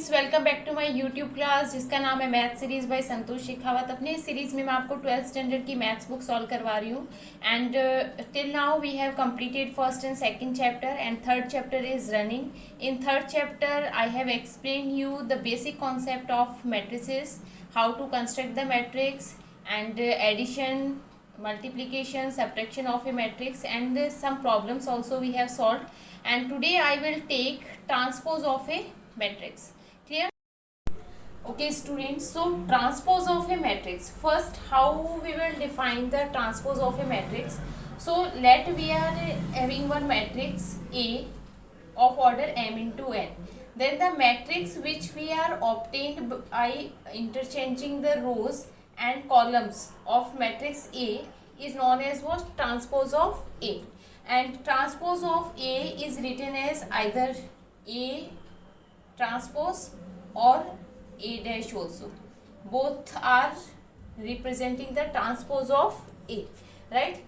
Friends, welcome back to my YouTube class जिसका नाम है math series by Santosh Shekhawat. अपने इस सीरीज में मैं आपको 12th स्टैंडर्ड की मैथ्स बुक सॉल्व करवा रही हूँ। And till now we have completed first and second chapter and third chapter is running. In third chapter I have explain you the basic concept of matrices, how to construct the matrix and addition, multiplication, subtraction of a matrix, and some problems also we have solved. And today I will take transpose of a matrix. Clear? Okay students, so transpose of a matrix. First, how we will define the transpose of a matrix? So let we are having one matrix A of order m into n. Then the matrix which we are obtained by interchanging the rows and columns of matrix A is known as what? Transpose of A. And transpose of A is written as either A transpose or A dash also. Both are representing the transpose of A, right?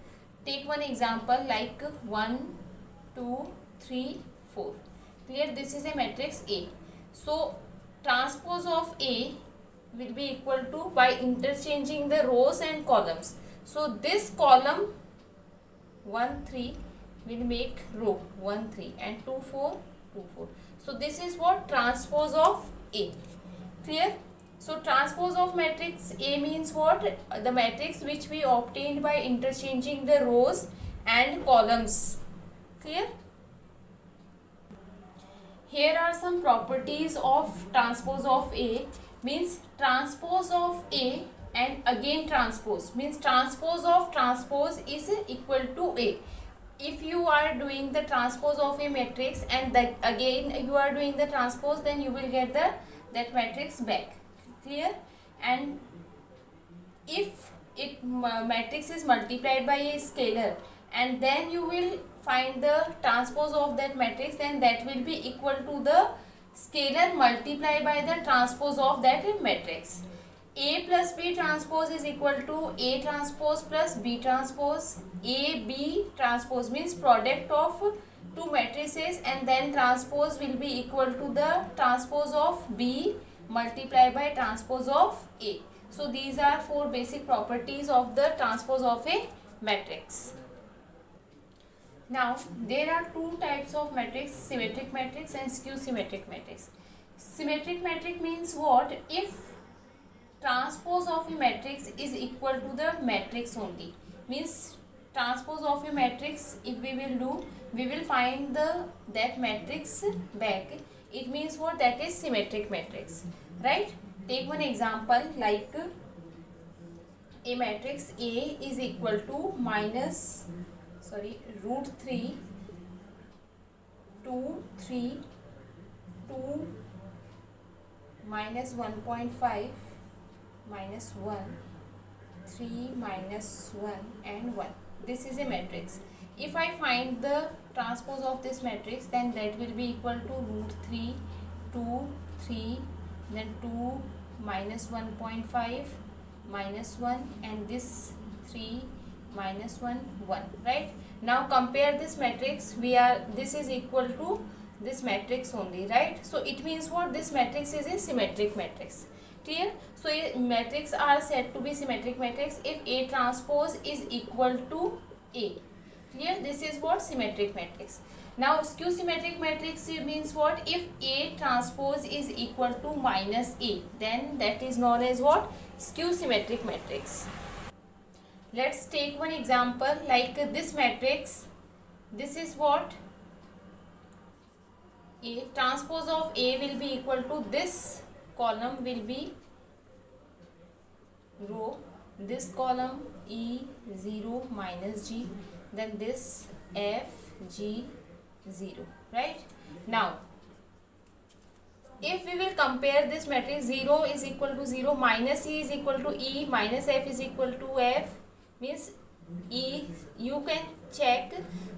Take one example like 1 2 3 4. Clear? This is a matrix A. So transpose of A will be equal to, by interchanging the rows and columns, so this column 1 3 will make row 1 3 and 2 4 2 4. So this is what? Transpose of A. Clear? So transpose of matrix A means what? The matrix which we obtained by interchanging the rows and columns. Clear? Here are some properties of transpose of A. Means transpose of A and again transpose means transpose of transpose is equal to A. If you are doing the transpose of a matrix and again you are doing the transpose, then you will get that matrix back. Clear? And if matrix is multiplied by a scalar and then you will find the transpose of that matrix, then that will be equal to the scalar multiplied by the transpose of that matrix. A plus B transpose is equal to A transpose plus B transpose. A B transpose means product of two matrices and then transpose will be equal to the transpose of B multiplied by transpose of A. So these are four basic properties of the transpose of a matrix. Now there are two types of matrix: symmetric matrix and skew symmetric matrix. Symmetric matrix means what? If transpose of a matrix is equal to the matrix only, means transpose of a matrix, if we will do, we will find that matrix back. It means what? That is symmetric matrix, right? Take one example like a matrix A is equal to root 3 2 3 2 minus 1.5 minus 1 3 minus 1 and 1. This is a matrix. If I find the transpose of this matrix, then that will be equal to root 3 2 3 then 2 minus 1.5 minus 1 and this 3 minus 1 1, right? Now compare this matrix. This is equal to this matrix only, right? So it means what? This matrix is a symmetric matrix. Clear? So matrix are said to be symmetric matrix if A transpose is equal to A. Clear? This is what? Symmetric matrix. Now skew symmetric matrix means what? If A transpose is equal to minus A, then that is known as what? Skew symmetric matrix. Let's take one example like this matrix. This is what? A transpose of A will be equal to this column will be row, this column E0 minus G, then this F G 0, right? Now if we will compare this matrix, 0 is equal to 0, minus E is equal to E, minus F is equal to F, means E, you can check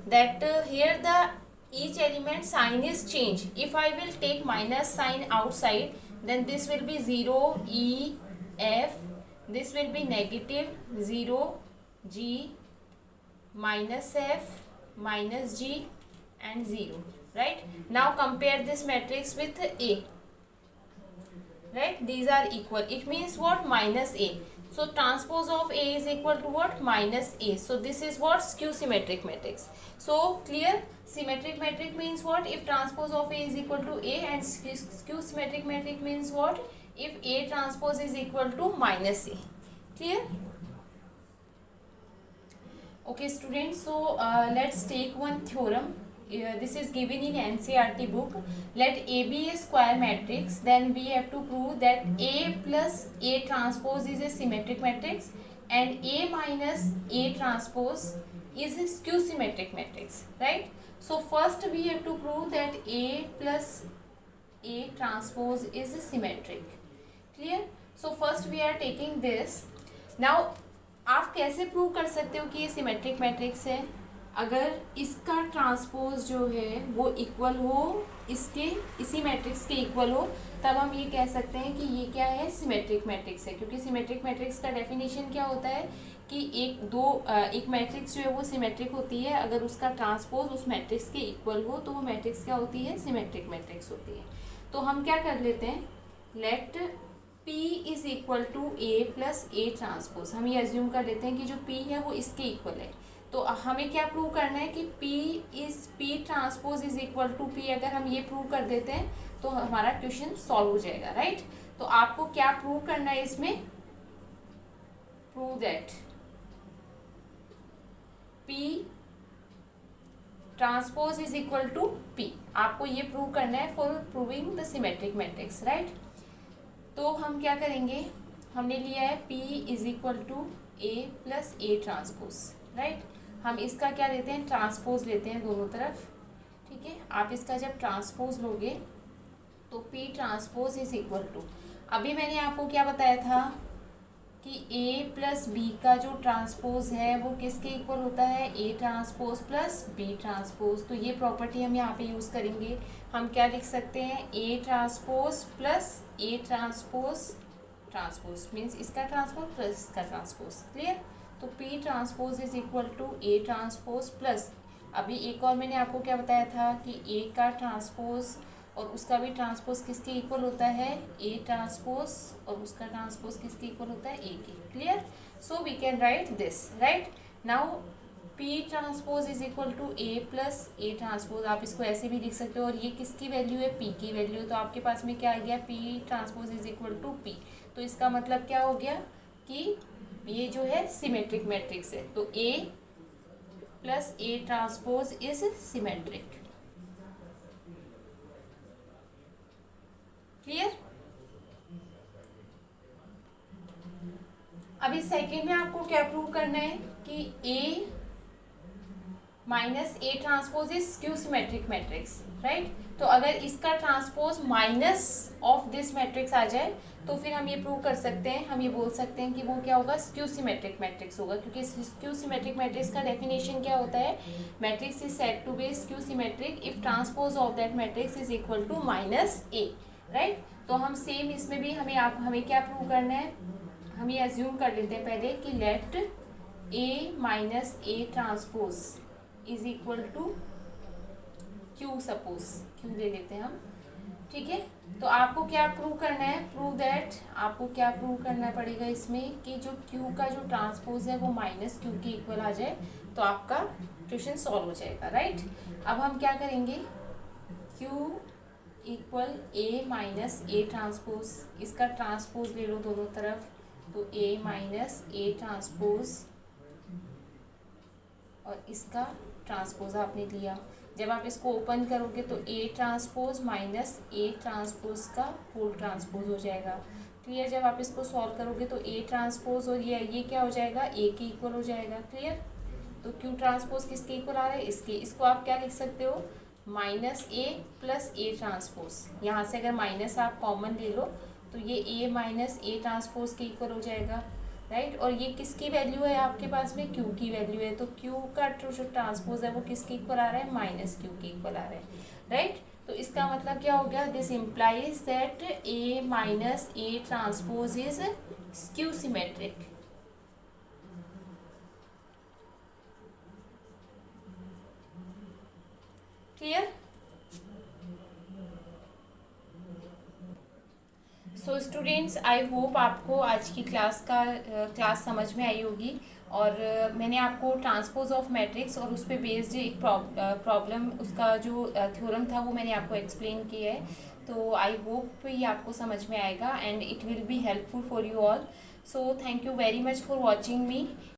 that here the each element sign is changed. If I will take minus sign outside, then this will be 0 E F, this will be negative 0 G minus F minus G and 0, right? Now compare this matrix with A. right? These are equal. It means what? Minus a. So transpose of a is equal to what? Minus a. So this is what? Skew symmetric matrix. So clear? Symmetric matrix means what? If transpose of a is equal to a, and skew symmetric matrix means what? If a transpose is equal to minus a. Clear? Okay students, so let's take one theorem. This is given in NCERT book. Let A be a square matrix, then we have to prove that A plus A transpose is a symmetric matrix and A minus A transpose is a skew symmetric matrix, right? So first we have to prove that A plus A transpose is a symmetric. Clear? So first we are taking this. Now आप कैसे prove कर सकते हो कि ये symmetric matrix है? अगर इसका ट्रांसपोज जो है वो इक्वल हो इसके, इसी मैट्रिक्स के इक्वल हो, तब हम ये कह सकते हैं कि ये क्या है? सिमेट्रिक मैट्रिक्स है। क्योंकि सिमेट्रिक मैट्रिक्स का डेफिनेशन क्या होता है कि एक मैट्रिक्स जो है वो सिमेट्रिक होती है अगर उसका ट्रांसपोज उस मैट्रिक्स के इक्वल हो, तो वो मैट्रिक्स क्या होती है? सिमेट्रिक मैट्रिक्स होती है। तो हम क्या कर लेते हैं, let P is equal to A plus A transpose. हम ये अज्यूम कर लेते हैं कि जो P है वो इसके इक्वल है। तो हमें क्या प्रूव करना है कि P transpose is equal to P। अगर हम ये प्रूव कर देते हैं तो हमारा क्वेश्चन सॉल्व हो जाएगा, राइट? तो आपको क्या प्रूव करना है इसमें? Prove that P transpose is equal to P। आपको ये प्रूव करना है for proving the symmetric matrix, right? तो हम क्या करेंगे, हमने लिया है P is equal to A plus A transpose, right? हम इसका क्या लेते हैं? ट्रांसपोज लेते हैं दोनों तरफ, ठीक है? आप इसका जब ट्रांसपोज लोगे तो P transpose is equal to, अभी मैंने आपको क्या बताया था कि A प्लस B का जो ट्रांसपोज है वो किसके इक्वल होता है? A transpose plus B transpose. तो ये प्रॉपर्टी हम यहाँ पे यूज़ करेंगे। हम क्या लिख सकते हैं? A transpose plus A transpose, transpose means इसका ट्रांसपोज प्लस इसका ट्रांसपोज। क्लियर? तो P transpose is equal to A transpose plus, अभी एक और मैंने आपको क्या बताया था कि A का ट्रांसपोज और उसका भी ट्रांसपोज किसके इक्वल होता है? A ट्रांसपोज, और उसका ट्रांसपोज किसके इक्वल होता है? A के। Clear? So we can write this, right? Now P transpose is equal to A plus A transpose. आप इसको ऐसे भी लिख सकते हो, और ये किसकी वैल्यू है? P की वैल्यू। तो आपके पास में क्या आ गया? P transpose is equal to P। तो इसका मतलब क्या हो गया कि ये जो है सिमेट्रिक मैट्रिक्स है। तो A plus A transpose is symmetric. Clear? अभी सेकेंड में आपको क्या प्रूव करना है कि A minus A transpose is skew symmetric matrix, right? तो अगर इसका transpose minus of this matrix आ जाए तो फिर हम ये प्रूव कर सकते हैं, हम ये बोल सकते हैं कि वो क्या होगा? स्क्यू सिमेट्रिक मैट्रिक्स होगा। क्योंकि स्क्यू सिमेट्रिक मैट्रिक्स का डेफिनेशन क्या होता है? Matrix is said to be skew symmetric if transpose of that matrix is equal to minus A, right? तो हम सेम इसमें भी हमें क्या प्रूव करना है? हम ये अज्यूम कर लेते हैं पहले कि let A minus A transpose is equal to Q, suppose Q ले लेते हैं हम, ठीक है? तो आपको क्या प्रूव करना है? प्रूव दैट, आपको क्या प्रूव करना पड़ेगा इसमें कि जो Q का जो ट्रांसपोज है वो माइनस Q के इक्वल आ जाए, तो आपका क्वेश्चन सॉल्व हो जाएगा, राइट? अब हम क्या करेंगे? Q equal A minus A transpose, इसका ट्रांसपोज ले लो दोनों तरफ, तो A माइनस A ट्रांसपोज और इसका ट्रांसपोज आपने लिया। जब आप इसको ओपन करोगे तो A transpose minus A transpose का होल ट्रांसपोज हो जाएगा। क्लियर? जब आप इसको सॉल्व करोगे तो A ट्रांसपोज और ये क्या हो जाएगा? A के इक्वल हो जाएगा। क्लियर? तो Q ट्रांसपोज किसके इक्वल आ रहा है? इसके। इसको आप क्या लिख सकते हो? Minus A plus A transpose. यहाँ से अगर माइनस आप कॉमन ले लो तो ये A माइनस A ट्रांसपोज के इक्वल हो जाएगा, राइट? और ये किसकी वैल्यू है आपके पास में? Q की वैल्यू है। तो Q का जो ट्रांसपोज है वो किसके इक्वल आ रहा है? माइनस Q के इक्वल आ रहा है, राइट? तो इसका मतलब क्या हो गया? This implies that A minus A transpose is skew symmetric. Clear? So students, I hope आपको आज की क्लास समझ में आई होगी। और मैंने आपको ट्रांसपोज ऑफ मैट्रिक्स और उस पर बेस्ड एक प्रॉब्लम, उसका जो थ्योरम था वो मैंने आपको एक्सप्लेन किया है। तो आई होप ये आपको समझ में आएगा and it will be helpful for you all. So thank you very much for watching me.